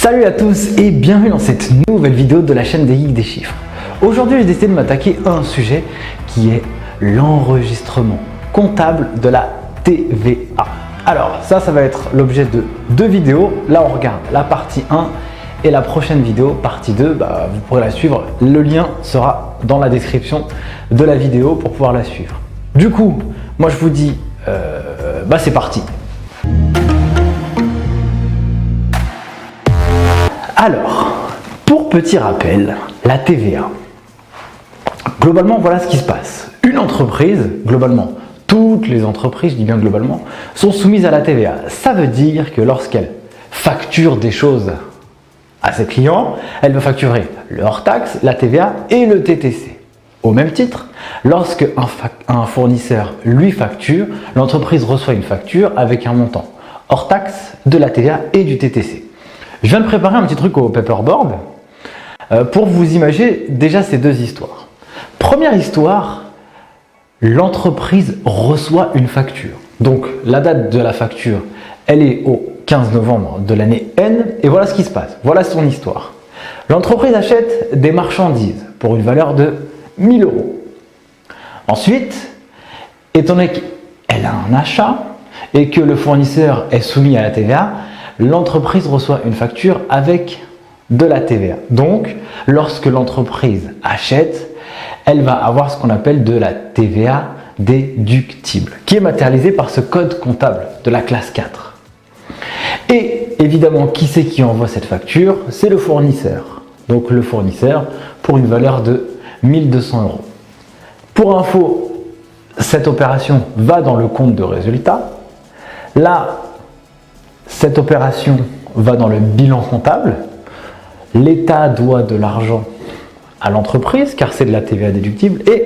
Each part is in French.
Salut à tous et bienvenue dans cette nouvelle vidéo de la chaîne des Geeks des Chiffres. Aujourd'hui, j'ai décidé de m'attaquer à un sujet qui est l'enregistrement comptable de la TVA. Alors ça va être l'objet de deux vidéos. Là, on regarde la partie 1 et la prochaine vidéo, partie 2, vous pourrez la suivre. Le lien sera dans la description de la vidéo pour pouvoir la suivre. Du coup, moi je vous dis, c'est parti. Alors, pour petit rappel, la TVA. Globalement, voilà ce qui se passe. Une entreprise, globalement, toutes les entreprises, je dis bien globalement, sont soumises à la TVA. Ça veut dire que lorsqu'elle facture des choses à ses clients, elle va facturer le hors-taxe, la TVA et le TTC. Au même titre, lorsque un fournisseur lui facture, l'entreprise reçoit une facture avec un montant hors-taxe, de la TVA et du TTC. Je viens de préparer un petit truc au paperboard pour vous imaginer déjà ces deux histoires. Première histoire, l'entreprise reçoit une facture. Donc la date de la facture, elle est au 15 novembre de l'année N et voilà ce qui se passe. Voilà son histoire. L'entreprise achète des marchandises pour une valeur de 1000 €. Ensuite, étant donné qu'elle a un achat et que le fournisseur est soumis à la TVA, l'entreprise reçoit une facture avec de la TVA. Donc, lorsque l'entreprise achète, elle va avoir ce qu'on appelle de la TVA déductible, qui est matérialisée par ce code comptable de la classe 4. Et évidemment, qui c'est qui envoie cette facture? C'est le fournisseur. Donc le fournisseur pour une valeur de 1200 €. Pour info, cette opération va dans le compte de résultat. Là, cette opération va dans le bilan comptable. L'État doit de l'argent à l'entreprise car c'est de la TVA déductible et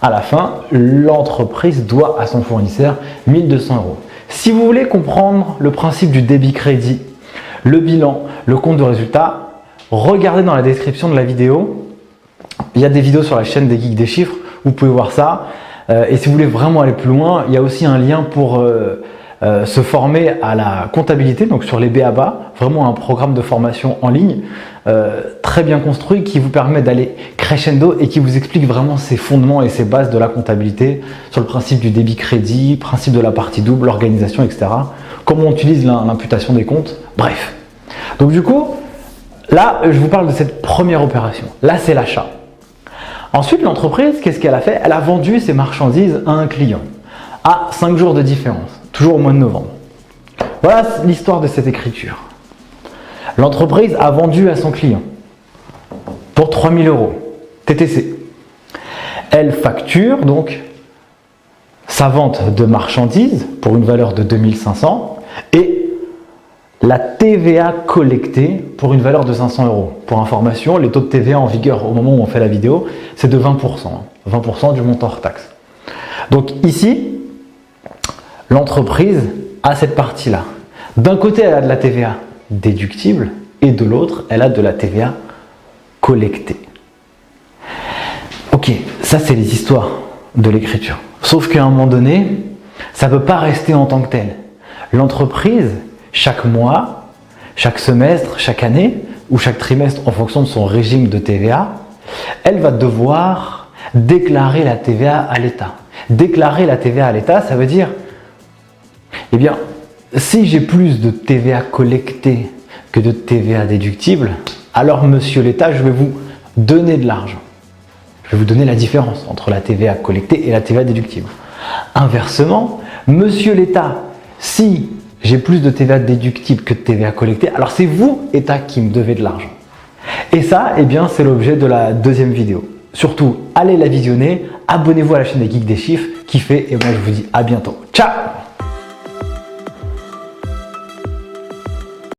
à la fin, l'entreprise doit à son fournisseur 1200 €. Si vous voulez comprendre le principe du débit-crédit, le bilan, le compte de résultat, regardez dans la description de la vidéo. Il y a des vidéos sur la chaîne des Geeks des Chiffres, vous pouvez voir ça. Et si vous voulez vraiment aller plus loin, il y a aussi un lien pour se former à la comptabilité, donc sur les BABA, vraiment un programme de formation en ligne très bien construit qui vous permet d'aller crescendo et qui vous explique vraiment ces fondements et ces bases de la comptabilité sur le principe du débit-crédit, principe de la partie double, l'organisation, etc. Comment on utilise l'imputation des comptes, bref. Donc du coup, là, je vous parle de cette première opération. Là, c'est l'achat. Ensuite, l'entreprise, qu'est-ce qu'elle a fait? Elle a vendu ses marchandises à un client à 5 jours de différence. Toujours au mois de novembre. Voilà l'histoire de cette écriture. L'entreprise a vendu à son client pour 3000 € TTC. Elle facture donc sa vente de marchandises pour une valeur de 2500 et la TVA collectée pour une valeur de 500 €. Pour information, les taux de TVA en vigueur au moment où on fait la vidéo, c'est de 20%. 20% du montant hors taxe. Donc ici, l'entreprise a cette partie-là. D'un côté, elle a de la TVA déductible et de l'autre, elle a de la TVA collectée. Ok, ça c'est les histoires de l'écriture. Sauf qu'à un moment donné, ça ne peut pas rester en tant que tel. L'entreprise, chaque mois, chaque semestre, chaque année ou chaque trimestre en fonction de son régime de TVA, elle va devoir déclarer la TVA à l'État. Déclarer la TVA à l'État, ça veut dire eh bien, si j'ai plus de TVA collectée que de TVA déductible, alors monsieur l'État, je vais vous donner de l'argent. Je vais vous donner la différence entre la TVA collectée et la TVA déductible. Inversement, monsieur l'État, si j'ai plus de TVA déductible que de TVA collectée, alors c'est vous, État, qui me devez de l'argent. Et ça, eh bien, c'est l'objet de la deuxième vidéo. Surtout, allez la visionner, abonnez-vous à la chaîne des Geeks des Chiffres, kiffez, et moi je vous dis à bientôt. Ciao!